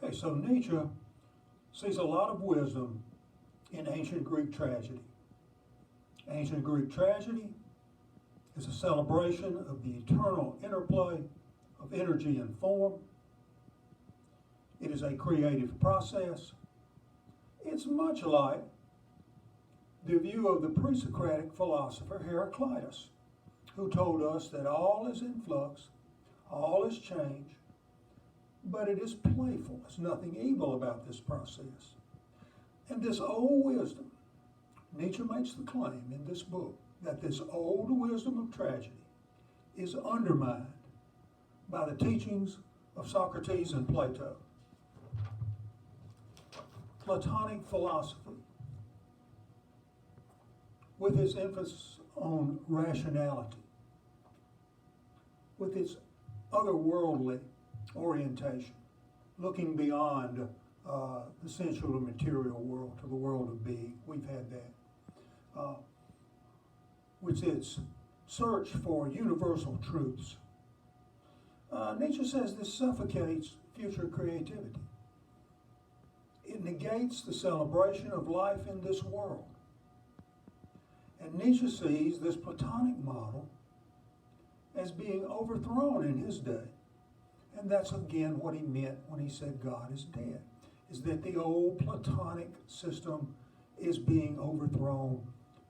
Okay, so Nietzsche sees a lot of wisdom in ancient Greek tragedy. Ancient Greek tragedy is a celebration of the eternal interplay of energy and form. It is a creative process. It's much like the view of the pre-Socratic philosopher Heraclitus, who told us that all is in flux, all is change, but it is playful. There's nothing evil about this process. And this old wisdom, Nietzsche makes the claim in this book that this old wisdom of tragedy is undermined by the teachings of Socrates and Plato. Platonic philosophy, with its emphasis on rationality, with its otherworldly orientation, looking beyond the sensual and material world to the world of being. We've had that. With its search for universal truths. Nietzsche says this suffocates future creativity. It negates the celebration of life in this world. And Nietzsche sees this Platonic model as being overthrown in his day. And that's again what he meant when he said God is dead, is that the old Platonic system is being overthrown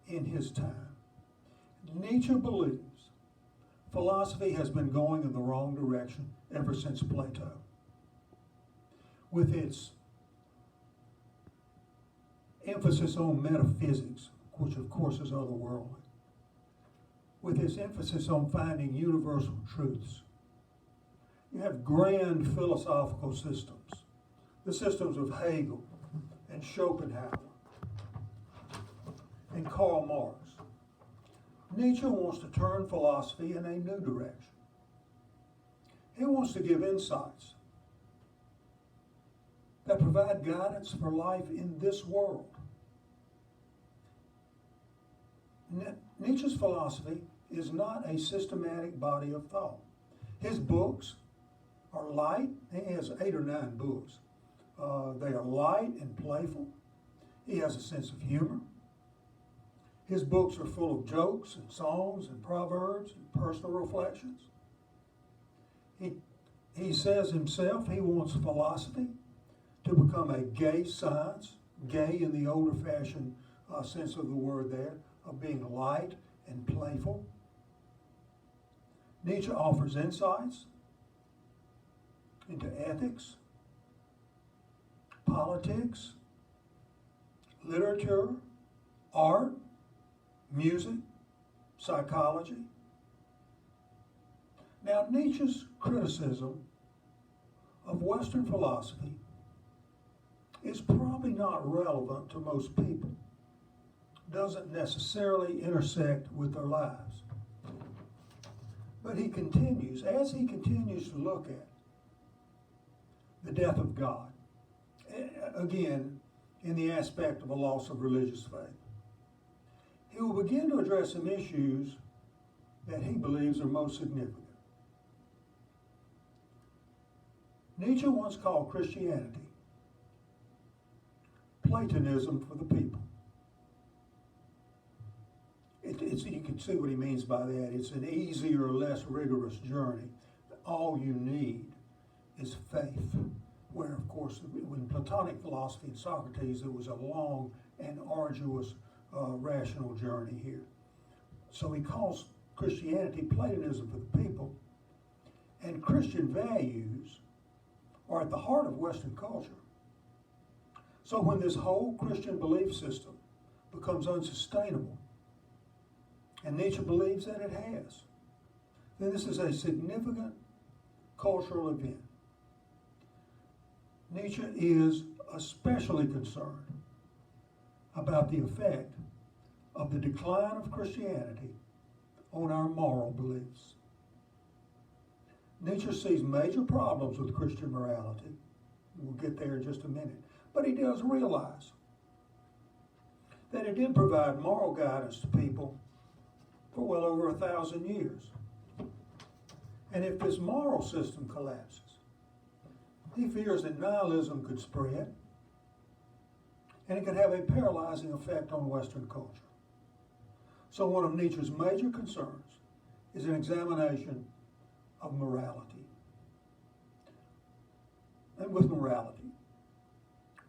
in his time. Nietzsche believes philosophy has been going in the wrong direction ever since Plato, with its emphasis on metaphysics, which of course is otherworldly, with its emphasis on finding universal truths. You have grand philosophical systems, the systems of Hegel and Schopenhauer and Karl Marx. Nietzsche wants to turn philosophy in a new direction. He wants to give insights that provide guidance for life in this world. Nietzsche's philosophy is not a systematic body of thought. His books are light. He has 8 or 9 books. They are light and playful. He has a sense of humor. His books are full of jokes and songs and proverbs and personal reflections. He says himself he wants philosophy to become a gay science, gay in the older fashioned sense of the word there, of being light and playful. Nietzsche offers insights into ethics, politics, literature, art, music, psychology. Now, Nietzsche's criticism of Western philosophy is probably not relevant to most people, doesn't necessarily intersect with their lives. But he continues, as he continues to look at the death of God, again, in the aspect of a loss of religious faith, he will begin to address some issues that he believes are most significant. Nietzsche once called Christianity Platonism for the people. You can see what he means by that. It's an easier, less rigorous journey. All you need is faith. Where, of course, in Platonic philosophy and Socrates, it was a long and arduous rational journey here. So he calls Christianity Platonism for the people, and Christian values are at the heart of Western culture. So when this whole Christian belief system becomes unsustainable, and Nietzsche believes that it has, then this is a significant cultural event. Nietzsche is especially concerned about the effect of the decline of Christianity on our moral beliefs. Nietzsche sees major problems with Christian morality. We'll get there in just a minute. But he does realize that it did provide moral guidance to people for well over 1,000 years. And if this moral system collapses, He fears that nihilism could spread and it could have a paralyzing effect on Western culture. So one of Nietzsche's major concerns is an examination of morality. And with morality,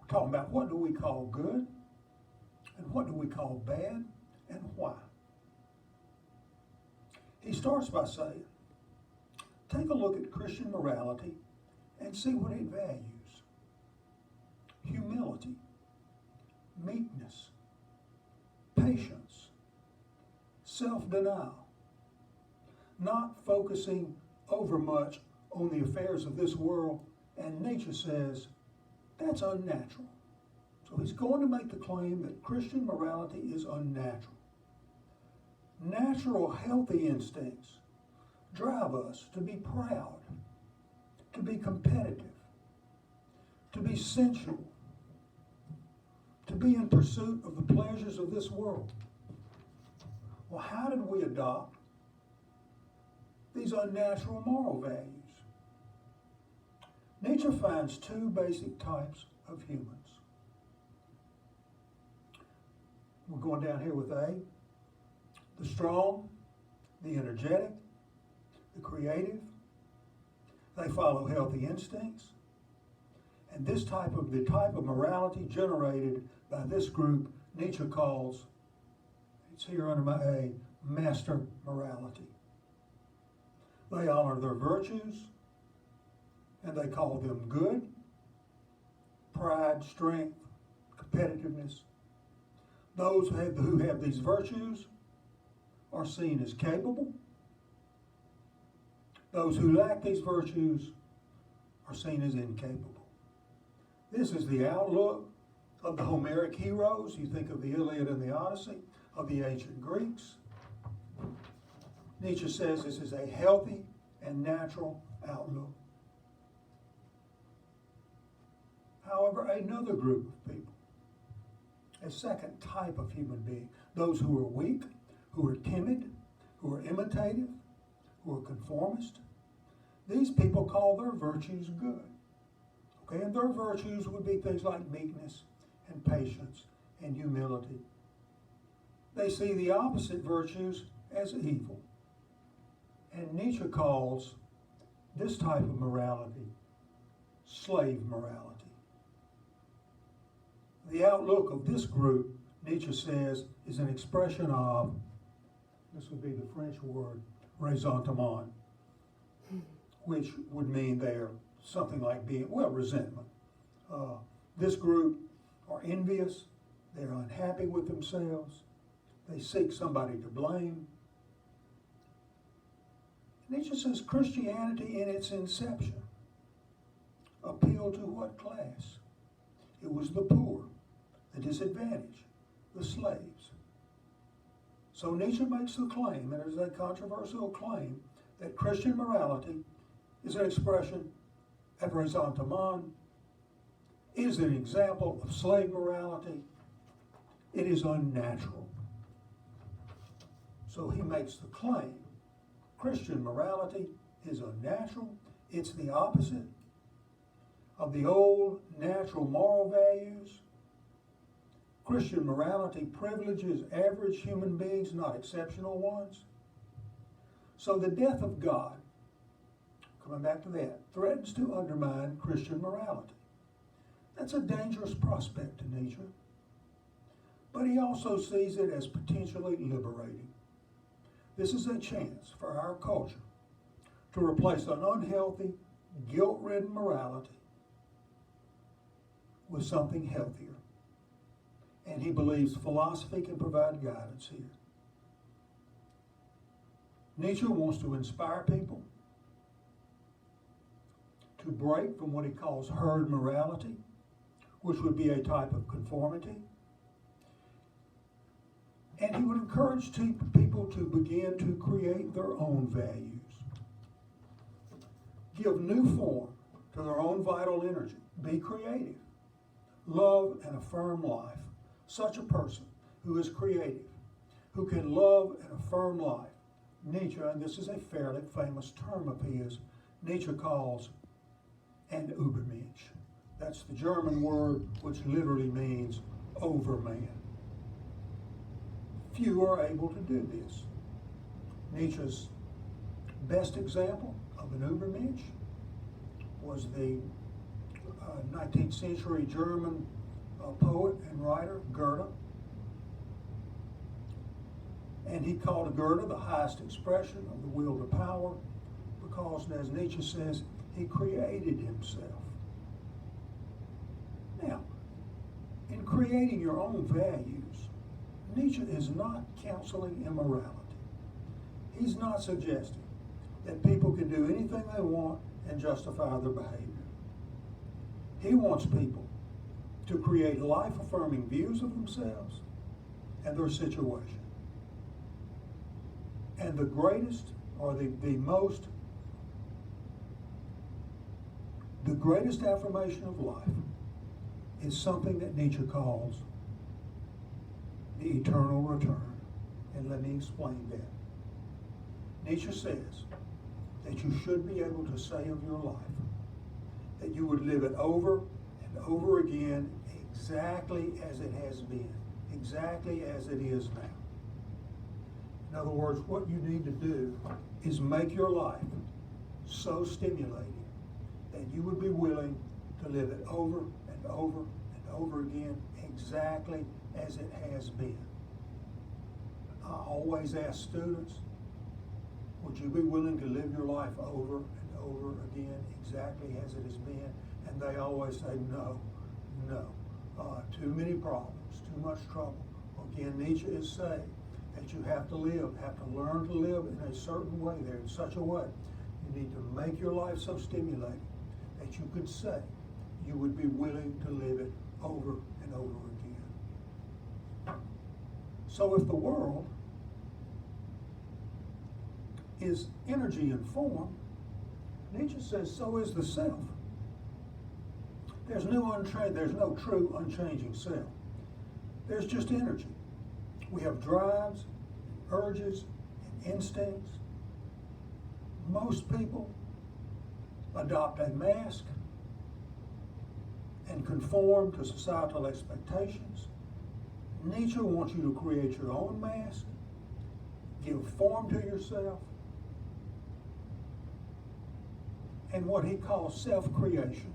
we're talking about what do we call good and what do we call bad and why. He starts by saying, take a look at Christian morality and see what it values. Humility, meekness, patience, self-denial, not focusing overmuch on the affairs of this world, and Nietzsche says that's unnatural. So he's going to make the claim that Christian morality is unnatural. Natural, healthy instincts drive us to be proud, to be competitive, to be sensual, to be in pursuit of the pleasures of this world. Well, how did we adopt these unnatural moral values? Nietzsche finds two basic types of humans. We're going down here with A, the strong, the energetic, the creative. They follow healthy instincts. And the type of morality generated by this group, Nietzsche calls, it's here under my A, master morality. They honor their virtues, and they call them good. Pride, strength, competitiveness. Those who have these virtues are seen as capable. Those who lack these virtues are seen as incapable. This is the outlook of the Homeric heroes. You think of the Iliad and the Odyssey of the ancient Greeks. Nietzsche says this is a healthy and natural outlook. However, another group of people, a second type of human being, those who are weak, who are timid, who are imitative, who are conformist, these people call their virtues good. Okay, and their virtues would be things like meekness and patience and humility. They see the opposite virtues as evil. And Nietzsche calls this type of morality slave morality. The outlook of this group, Nietzsche says, is an expression of, this would be the French word, ressentiment, which would mean they're something like being, resentment. This group are envious, they're unhappy with themselves, they seek somebody to blame. Nietzsche says Christianity in its inception appealed to what class? It was the poor, the disadvantaged, the slaves. So Nietzsche makes the claim, and it is a controversial claim, that Christian morality is an expression of ressentiment, is an example of slave morality. It is unnatural. So he makes the claim, Christian morality is unnatural. It's the opposite of the old natural moral values. Christian morality privileges average human beings, not exceptional ones. So the death of God, coming back to that, threatens to undermine Christian morality. That's a dangerous prospect to Nietzsche. But he also sees it as potentially liberating. This is a chance for our culture to replace an unhealthy, guilt-ridden morality with something healthier. And he believes philosophy can provide guidance here. Nietzsche wants to inspire people to break from what he calls herd morality, which would be a type of conformity. And he would encourage people to begin to create their own values, give new form to their own vital energy, be creative, love and affirm life. Such a person who is creative, who can love and affirm life, Nietzsche, and this is a fairly famous term of his, Nietzsche calls and Übermensch. That's the German word which literally means overman. Few are able to do this. Nietzsche's best example of an Übermensch was the 19th century German poet and writer Goethe. And he called Goethe the highest expression of the will to power because, as Nietzsche says, he created himself. Now, in creating your own values, Nietzsche is not counseling immorality. He's not suggesting that people can do anything they want and justify their behavior. He wants people to create life-affirming views of themselves and their situation. And the greatest, or the greatest affirmation of life is something that Nietzsche calls the eternal return. And let me explain that. Nietzsche says that you should be able to say of your life that you would live it over and over again exactly as it has been, exactly as it is now. In other words, what you need to do is make your life so stimulating that you would be willing to live it over and over and over again exactly as it has been. I always ask students, would you be willing to live your life over and over again exactly as it has been? And they always say no. Too many problems, too much trouble. Again, Nietzsche is saying that you have to learn to live in a certain way there, in such a way. You need to make your life so stimulating that you could say you would be willing to live it over and over again. So if the world is energy and form, Nietzsche says so is the self. There's no true unchanging self. There's just energy. We have drives, urges, and instincts. Most people adopt a mask and conform to societal expectations. Nietzsche wants you to create your own mask, give form to yourself, and what he calls self-creation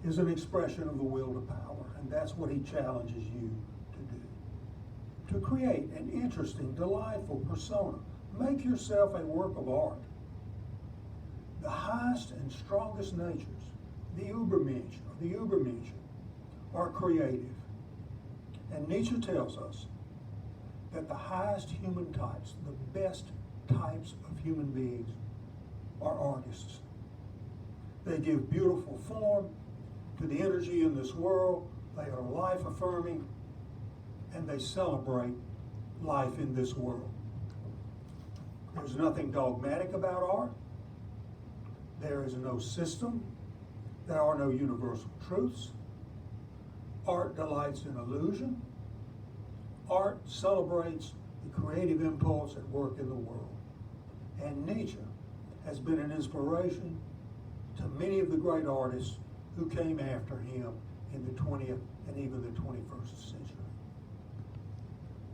is an expression of the will to power, and that's what he challenges you to do. To create an interesting, delightful persona. Make yourself a work of art. The highest and strongest natures, the Übermensch or the Übermensch, are creative. And Nietzsche tells us that the highest human types, the best types of human beings, are artists. They give beautiful form to the energy in this world. They are life-affirming, and they celebrate life in this world. There's nothing dogmatic about art. There is no system. There are no universal truths. Art delights in illusion. Art celebrates the creative impulse at work in the world. And Nietzsche has been an inspiration to many of the great artists who came after him in the 20th and even the 21st century.